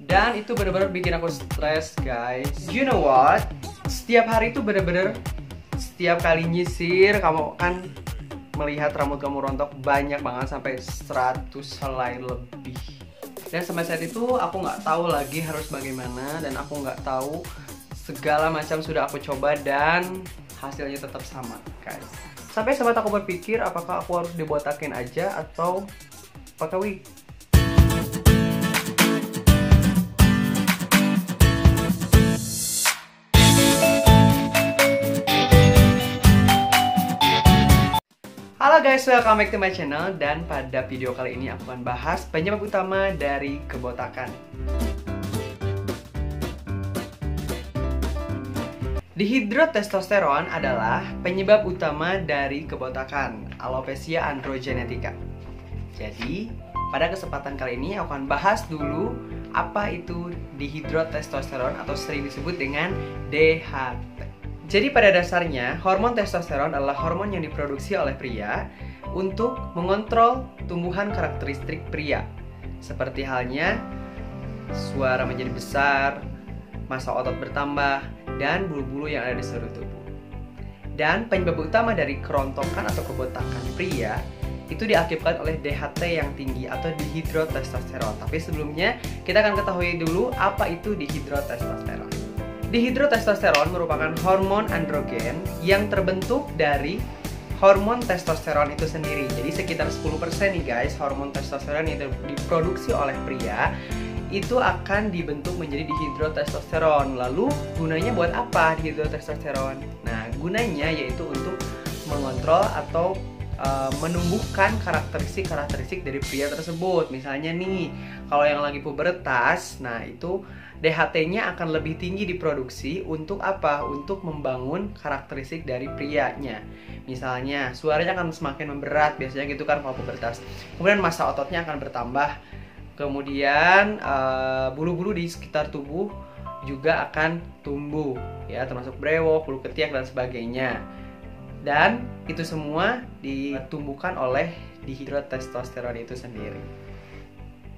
Dan itu bener-bener bikin aku stres, guys. You know what? Setiap hari itu bener-bener, setiap kali nyisir kamu kan melihat rambut kamu rontok banyak banget, sampai 100 helai lebih. Dan sampai saat itu aku nggak tahu lagi harus bagaimana, dan aku nggak tahu, segala macam sudah aku coba dan hasilnya tetap sama, guys. Sampai sempat aku berpikir apakah aku harus dibotakin aja atau pakai wig. Halo guys, welcome back to my channel. Dan pada video kali ini aku akan bahas penyebab utama dari kebotakan. Dihidrotestosteron adalah penyebab utama dari kebotakan, alopecia androgenetica. Jadi, pada kesempatan kali ini aku akan bahas dulu apa itu dihidrotestosteron atau sering disebut dengan DHT. Jadi pada dasarnya, hormon testosteron adalah hormon yang diproduksi oleh pria untuk mengontrol tumbuhan karakteristik pria. Seperti halnya suara menjadi besar, massa otot bertambah, dan bulu-bulu yang ada di seluruh tubuh. Dan penyebab utama dari kerontokan atau kebotakan pria itu diakibatkan oleh DHT yang tinggi atau dihidrotestosteron. Tapi sebelumnya kita akan ketahui dulu apa itu dihidrotestosteron. Dihidrotestosteron merupakan hormon androgen yang terbentuk dari hormon testosteron itu sendiri. Jadi sekitar 10% nih guys, hormon testosteron yang diproduksi oleh pria itu akan dibentuk menjadi dihidrotestosteron. Lalu gunanya buat apa dihidrotestosteron? Nah, gunanya yaitu untuk mengontrol atau menumbuhkan karakteristik dari pria tersebut. Misalnya nih, kalau yang lagi pubertas, nah itu DHT-nya akan lebih tinggi diproduksi untuk apa? Untuk membangun karakteristik dari prianya. Misalnya, suaranya akan semakin memberat, biasanya gitu kan kalau pubertas. Kemudian massa ototnya akan bertambah. Kemudian bulu-bulu di sekitar tubuh juga akan tumbuh, ya, termasuk brewok, bulu ketiak dan sebagainya. Dan itu semua ditumbuhkan oleh dihidrotestosteron itu sendiri.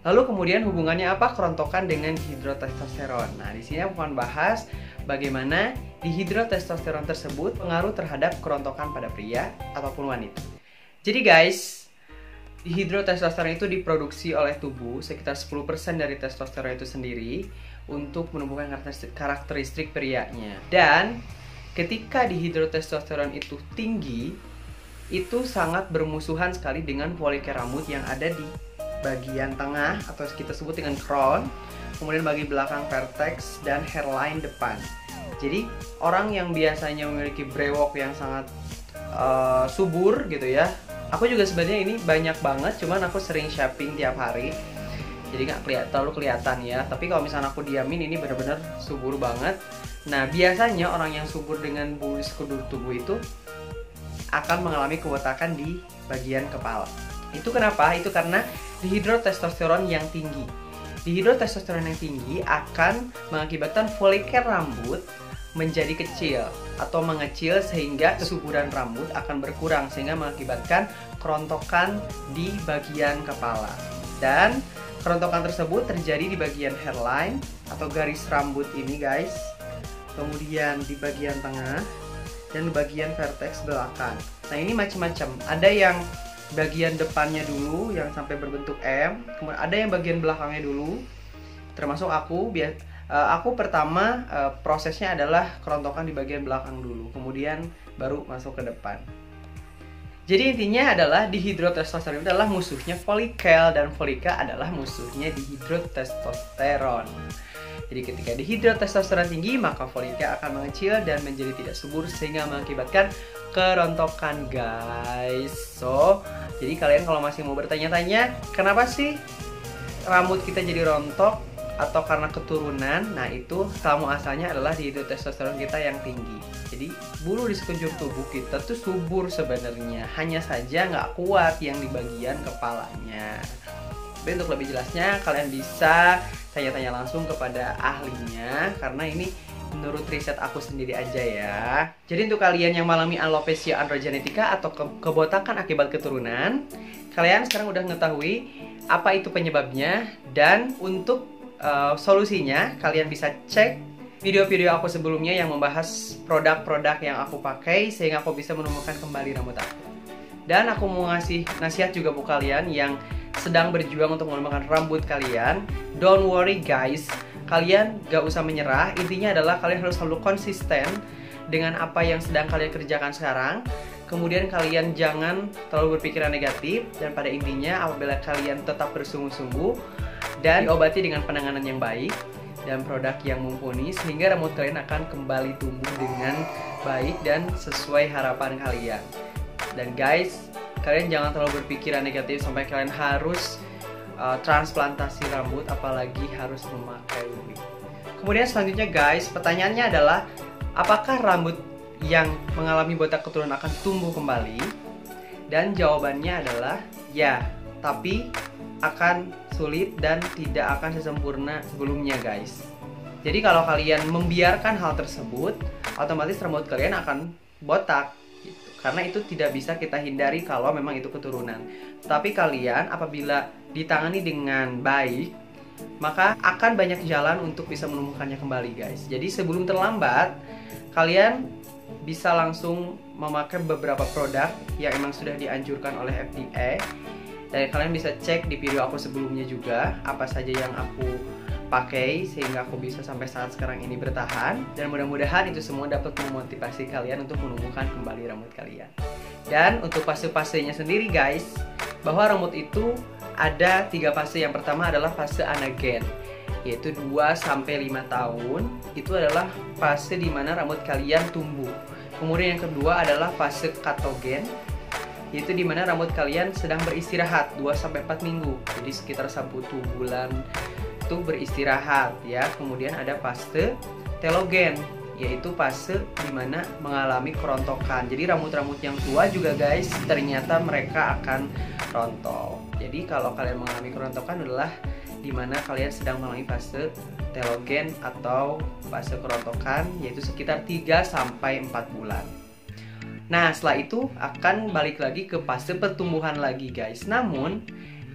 Lalu kemudian hubungannya apa kerontokan dengan dihidrotestosteron? Nah, di sini aku akan bahas bagaimana dihidrotestosteron tersebut pengaruh terhadap kerontokan pada pria ataupun wanita. Jadi guys, dihidrotestosteron itu diproduksi oleh tubuh sekitar 10% dari testosteron itu sendiri untuk menumbuhkan karakteristik prianya. Dan ketika dihidrotestosteron itu tinggi, itu sangat bermusuhan sekali dengan folikel rambut yang ada di bagian tengah atau kita sebut dengan crown, kemudian bagian belakang vertex dan hairline depan. Jadi orang yang biasanya memiliki brewok yang sangat subur gitu ya. Aku juga sebenarnya ini banyak banget, cuman aku sering shaping tiap hari, jadi nggak terlalu kelihatan ya. Tapi kalau misalnya aku diamin, ini benar-benar subur banget. Nah, biasanya orang yang subur dengan bulu di sekujur tubuh itu akan mengalami kebotakan di bagian kepala. Itu kenapa? Itu karena dihidrotestosteron yang tinggi. Dihidrotestosteron yang tinggi akan mengakibatkan folikel rambut menjadi kecil atau mengecil, sehingga kesuburan rambut akan berkurang, sehingga mengakibatkan kerontokan di bagian kepala. Dan kerontokan tersebut terjadi di bagian hairline atau garis rambut ini guys, kemudian di bagian tengah dan di bagian vertex belakang. Nah, ini macam-macam. Ada yang bagian depannya dulu yang sampai berbentuk M, kemudian ada yang bagian belakangnya dulu. Termasuk aku pertama prosesnya adalah kerontokan di bagian belakang dulu, kemudian baru masuk ke depan. Jadi intinya adalah dihidrotestosteron adalah musuhnya folikel, dan folikel adalah musuhnya dihidrotestosteron. Jadi ketika dihidrotestosteron tinggi, maka folikel akan mengecil dan menjadi tidak subur, sehingga mengakibatkan kerontokan guys. So, jadi kalian kalau masih mau bertanya-tanya, kenapa sih rambut kita jadi rontok atau karena keturunan? Nah, itu tamu asalnya adalah dihidrotestosteron kita yang tinggi. Jadi bulu di sekujur tubuh kita tuh subur sebenarnya, hanya saja nggak kuat yang di bagian kepalanya. Tapi untuk lebih jelasnya kalian bisa tanya-tanya langsung kepada ahlinya, karena ini menurut riset aku sendiri aja ya. Jadi untuk kalian yang mengalami alopecia androgenetica atau kebotakan akibat keturunan, kalian sekarang udah mengetahui apa itu penyebabnya. Dan untuk solusinya, kalian bisa cek video-video aku sebelumnya yang membahas produk-produk yang aku pakai sehingga aku bisa menumbuhkan kembali rambut aku. Dan aku mau ngasih nasihat juga buat kalian yang sedang berjuang untuk menumbuhkan rambut kalian. Don't worry guys, kalian gak usah menyerah. Intinya adalah kalian harus selalu konsisten dengan apa yang sedang kalian kerjakan sekarang. Kemudian kalian jangan terlalu berpikiran negatif. Dan pada intinya apabila kalian tetap bersungguh-sungguh dan diobati dengan penanganan yang baik dan produk yang mumpuni, sehingga rambut kalian akan kembali tumbuh dengan baik dan sesuai harapan kalian. Dan guys, kalian jangan terlalu berpikiran negatif sampai kalian harus transplantasi rambut, apalagi harus memakai wig. Kemudian selanjutnya guys, pertanyaannya adalah apakah rambut yang mengalami botak keturunan akan tumbuh kembali? Dan jawabannya adalah ya, tapi akan sulit dan tidak akan sesempurna sebelumnya guys. Jadi kalau kalian membiarkan hal tersebut, otomatis rambut kalian akan botak gitu. Karena itu tidak bisa kita hindari kalau memang itu keturunan. Tapi kalian apabila ditangani dengan baik, maka akan banyak jalan untuk bisa menumbuhkannya kembali guys. Jadi sebelum terlambat, kalian bisa langsung memakai beberapa produk yang emang sudah dianjurkan oleh FDA. Dan kalian bisa cek di video aku sebelumnya juga apa saja yang aku pakai sehingga aku bisa sampai saat sekarang ini bertahan. Dan mudah-mudahan itu semua dapat memotivasi kalian untuk menumbuhkan kembali rambut kalian. Dan untuk fase-fasenya sendiri guys, bahwa rambut itu ada 3 fase. Yang pertama adalah fase anagen, yaitu 2-5 tahun. Itu adalah fase dimana rambut kalian tumbuh. Kemudian yang kedua adalah fase katogen, yaitu dimana rambut kalian sedang beristirahat 2-4 minggu. Jadi sekitar 1 bulan itu beristirahat ya. Kemudian ada fase telogen, yaitu fase dimana mengalami kerontokan. Jadi rambut-rambut yang tua juga guys, ternyata mereka akan rontok. Jadi kalau kalian mengalami kerontokan adalah dimana kalian sedang mengalami fase telogen atau fase kerontokan, yaitu sekitar 3-4 bulan. Nah setelah itu akan balik lagi ke fase pertumbuhan lagi guys. Namun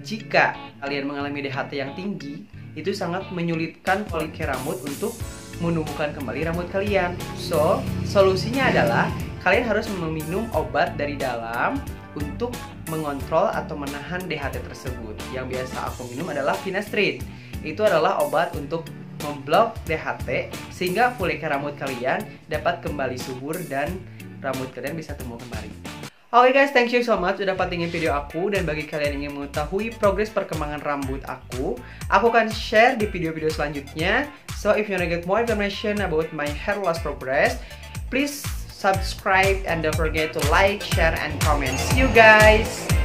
jika kalian mengalami DHT yang tinggi, itu sangat menyulitkan folikel rambut untuk menumbuhkan kembali rambut kalian. So solusinya adalah kalian harus meminum obat dari dalam untuk mengontrol atau menahan DHT tersebut. Yang biasa aku minum adalah finasteride. Itu adalah obat untuk memblok DHT sehingga folikel rambut kalian dapat kembali subur dan rambut kalian bisa tumbuh kembali. Oke guys, thank you so much udah patingin video aku. Dan bagi kalian yang ingin mengetahui progres perkembangan rambut aku akan share di video-video selanjutnya. So if you wanna get more information about my hair loss progress, please subscribe and don't forget to like, share, and comment. See you guys!